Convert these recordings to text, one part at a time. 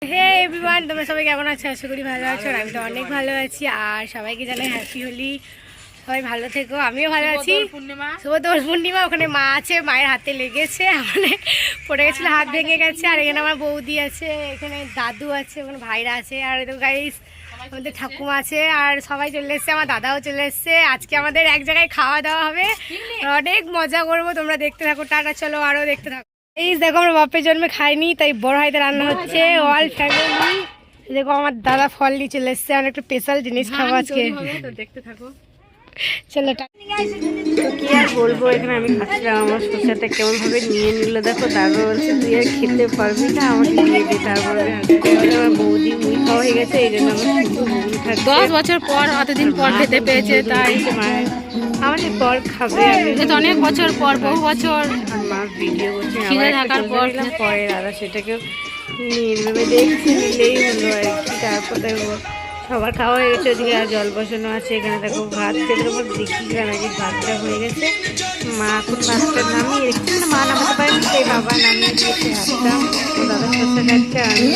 হে everyone, তোমরা সবাই কেমন আছো? আশা করি ভালো আছো। আমি তো অনেক ভালো আছি। আর সবাইকে জানাই হ্যাপি হোলি। সবাই ভালো থেকো, আমিও ভালো আছি। শুভ দোল পূর্ণিমা। ওখানে মা আছে, মায়ের হাতে লেগেছে, মানে পড়ে গেছিল, হাত ভেঙে গেছে। আর এখানে আমার বৌদি আছে, এখানে দাদু আছে, ওখানে ভাইরা আছে, আর গাইস আমাদের ঠাকুমা আছে, আর সবাই চলে এসছে, আমার দাদাও চলে এসছে। আজকে আমাদের এক জায়গায় খাওয়া দাওয়া হবে, অনেক মজা করবো। তোমরা দেখতে থাকো, টাটা, চলো আরও দেখতে থাকো। এই দেখো, আমার বাপের জন্মে খাইনি, তাই বড় ভাইতে রান্না হচ্ছে, অল ফ্যামিলি। দেখো আমার দাদা ফল নিয়ে চলে এসছে, আর একটা স্পেশাল জিনিস খাবো আজকে, দেখতে থাকো। চলো তো কি আর বলবো, এখানে আমি খাচ্ছিলাম, আমার শসাটা কেমন ভাবে নিয়ে নিল দেখো। তারপর বলছে তুই আর খেতে পারবি না, আমাকে দিয়ে দে। তারপরে আমার বৌদি মুই খাওয়া হয়ে গেছে, এই জন্য আমার শুধু মুই খাচ্ছে। 10 বছর পর, অতদিন পর খেতে পেয়েছে, তাই আমাদের পর খাবে। আমি অনেক বছর পর, বহু বছর মা ভিডিও করছে, খিদে থাকার পর পরে দাদা সেটাকেও নিয়ে নেবে, দেখছি নিলেই হলো আর কি। তারপর দেখবো সবার খাওয়া হয়ে গেছে, ওদিকে আর জল বসানো আছে। এখানে দেখো ভাত খেতে উপর দেখি নাকি ভাতটা হয়ে গেছে। মা এখন ভাতটা নামিয়ে রেখেছে, মানে মা নামাতে পারেনি, সেই বাবা নামিয়ে দিয়েছে ভাতটা। দাদা শসা খাচ্ছে, আমি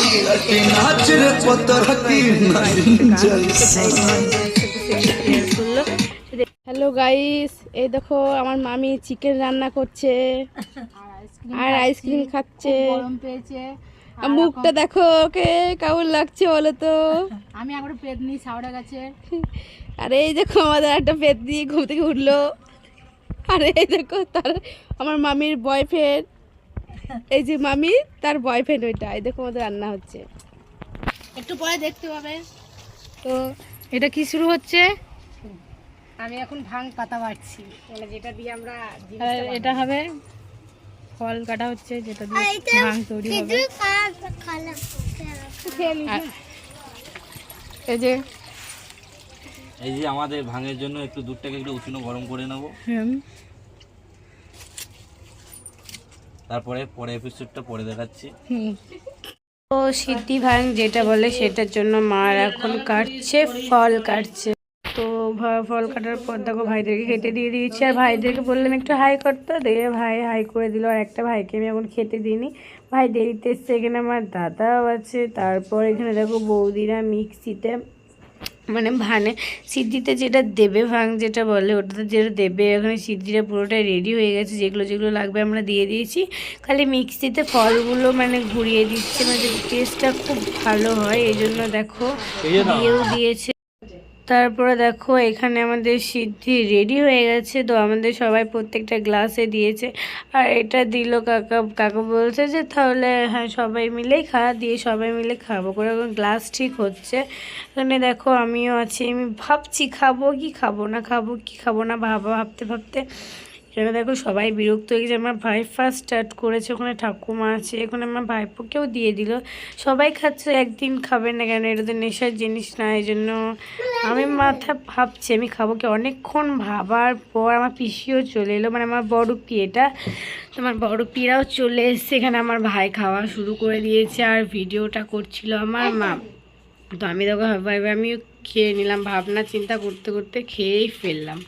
হ্যালো গাইস, এই দেখো আমার মামি চিকেন রান্না করছে আর আইসক্রিম খাচ্ছে। মুখটা দেখো, ওকে কেমন লাগছে বলো তো? আমি একবার পেতনি সাউড়া গেছে। আরে এই দেখো আমাদের একটা পেতনি ঘুম থেকে উঠলো। আরে এই দেখো তার আমার মামির বয়ফ্রেন্ড, এই যে মামি তার বয়ফ্রেন্ড ওইটা। এই দেখো আমাদের রান্না হচ্ছে, একটু পরে দেখতে পাবে। তো এটা কি শুরু হচ্ছে? আমি এখন ভাং পাতা বাড়ছি, মানে যেটা দিয়ে আমরা এটা হবে ফল কাটা হচ্ছে, যেটা দিয়ে ভাং তৈরি হবে। এই যে আমাদের ভাঙের জন্য একটু দুধটাকে একটু উষ্ণ গরম করে নেব, তারপরে পরে এপিসোডটা পরে দেখাচ্ছি। তো সিদ্ধি ভাং যেটা বলে, সেটার জন্য মা এখন কাটছে, ফল কাটছে। তো ফল কাটার পর দেখো ভাইদেরকে খেতে দিয়ে দিয়েছি, আর ভাইদেরকে বললাম একটু হাই করতে, দিয়ে ভাই হাই করে দিল। আর একটা ভাইকে আমি এখন খেতে দিইনি, ভাই দেরিতে এসছে। এখানে আমার দাদাও আছে। তারপর এখানে দেখো বৌদিরা মিক্সিতে, মানে ভানে সিদ্ধিতে যেটা দেবে, ভাং যেটা বলে ওটাতে যেটা দেবে, এখানে সিদ্ধিটা পুরোটাই রেডি হয়ে গেছে। যেগুলো যেগুলো লাগবে আমরা দিয়ে দিয়েছি, খালি মিক্সিতে ফলগুলো মানে ঘুরিয়ে দিচ্ছে, মানে টেস্টটা খুব ভালো হয়, এই জন্য দেখো দিয়েও দিয়েছে। তারপরে দেখো এখানে আমাদের সিদ্ধি রেডি হয়ে গেছে। তো আমাদের সবাই প্রত্যেকটা গ্লাসে দিয়েছে, আর এটা দিল কাকা বলছে যে তাহলে হ্যাঁ সবাই মিলেই দিয়ে সবাই মিলে খাবো করে। এখন গ্লাস ঠিক হচ্ছে। এখানে দেখো আমিও আছি, আমি ভাবছি খাবো কি খাবো না, খাবো কি খাবো না ভাবতে ভাবতে এখানে দেখো সবাই বিরক্ত হয়ে গেছে। আমার ভাই ফার্স্ট স্টার্ট করেছে, ওখানে ঠাকুমা আছে, এখানে আমার ভাইপোকেও দিয়ে দিল। সবাই খাচ্ছে, একদিন খাবে না কেন? এটা তো নেশার জিনিস না, এই জন্য আমি ভাবছি আমি খাবো কি। অনেকক্ষণ ভাবার পর আমার পিসিও চলে এলো, মানে আমার বড় পিয়েটা, তোমার বড় পিয়েরাও চলে এসছে। এখানে আমার ভাই খাওয়া শুরু করে দিয়েছে, আর ভিডিওটা করছিল আমার মা। তো আমি দেখো ভাবে আমিও খেয়ে নিলাম, ভাবনা চিন্তা করতে করতে খেয়েই ফেললাম।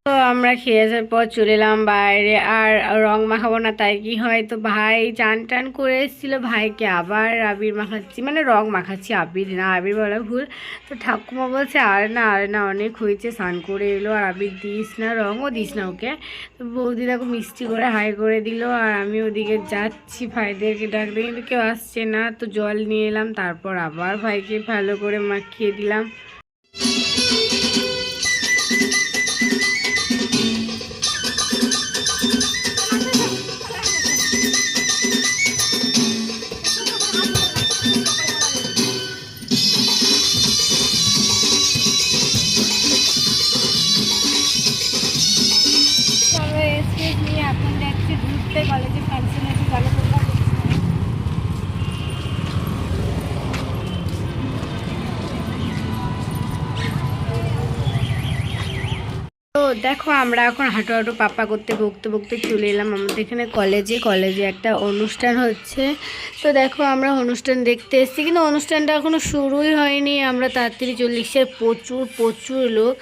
তো আমরা খেয়ে আসার পর চলে এলাম বাইরে, আর রং মাখাবো না তাই কি হয়, তো ভাই চান টান করে এসেছিলো, ভাইকে আবার আবির মাখাচ্ছি, মানে রং মাখাচ্ছি, আবির না, আবির বলা ভুল। তো ঠাকুমা বলছে আরে না অনেক হয়েছে, স্নান করে এলো, আর আবির দিস না, রঙও দিস না ওকে। তো বৌদি দেখো মিষ্টি করে হাই করে দিল, আর আমি ওদিকে যাচ্ছি ভাইদেরকে ডাকতে, কিন্তু কেউ আসছে না। তো জল নিয়ে এলাম, তারপর আবার ভাইকে ভালো করে মাখিয়ে দিলাম। এখন যাচ্ছি ঘুরতে, কলেজে ফাংশন আছে, ভালো করবো। দেখো আমরা এখন হাঁটু হাঁটু পাপা করতে বকতে বকতে চলে এলাম আমাদের এখানে কলেজে একটা অনুষ্ঠান হচ্ছে। তো দেখো আমরা অনুষ্ঠান দেখতে এসেছি, কিন্তু অনুষ্ঠানটা এখনও শুরুই হয়নি, আমরা তাড়াতাড়ি চলে এসেছি। প্রচুর প্রচুর লোক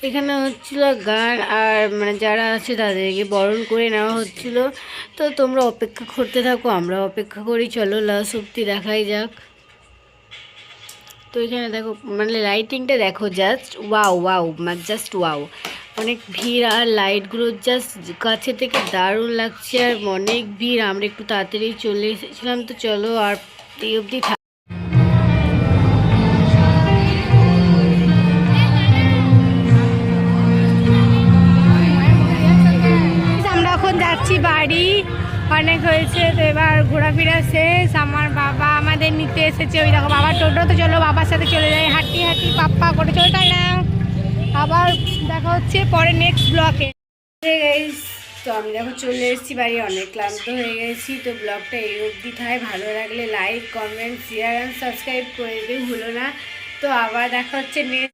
এখানে হচ্ছিল গান, আর মানে যারা আছে তাদেরকে বরণ করে নেওয়া হচ্ছিল। তো তোমরা অপেক্ষা করতে থাকো, আমরা অপেক্ষা করি, চলো লাস্ট অব্দি দেখাই যাক। তো এখানে দেখো মানে লাইটিংটা দেখো, জাস্ট ওয়াও ওয়াও, মানে জাস্ট ওয়াও, অনেক ভিড় আর লাইটগুলো জাস্ট কাছে থেকে দারুণ লাগছে, আর অনেক ভিড়। আমরা একটু তাড়াতাড়ি চলে এসেছিলাম, তো চলো আর এই অবধি আমরা এখন যাচ্ছি বাড়ি, অনেক হয়েছে তো এবার ঘোরাফেরা শেষ। আমার বাবা আমাদের নিতে এসেছে, ওই দেখো বাবার টোটো, তো চলো বাবার সাথে চলে যাই হাঁটি হাঁটি পাপ্পা করে, চলো তাই না। আবার দেখা হচ্ছে পরে নেক্সট ব্লকে। তো আমি দেখো চলে এসেছি বাড়ি, অনেক ক্লান্ত হয়ে গেছি। তো ব্লগটা এই অবধি থাকে, ভালো লাগলে like comment share and subscribe করে দিতে ভুলো না। তো আবার দেখা হচ্ছে নেক্সট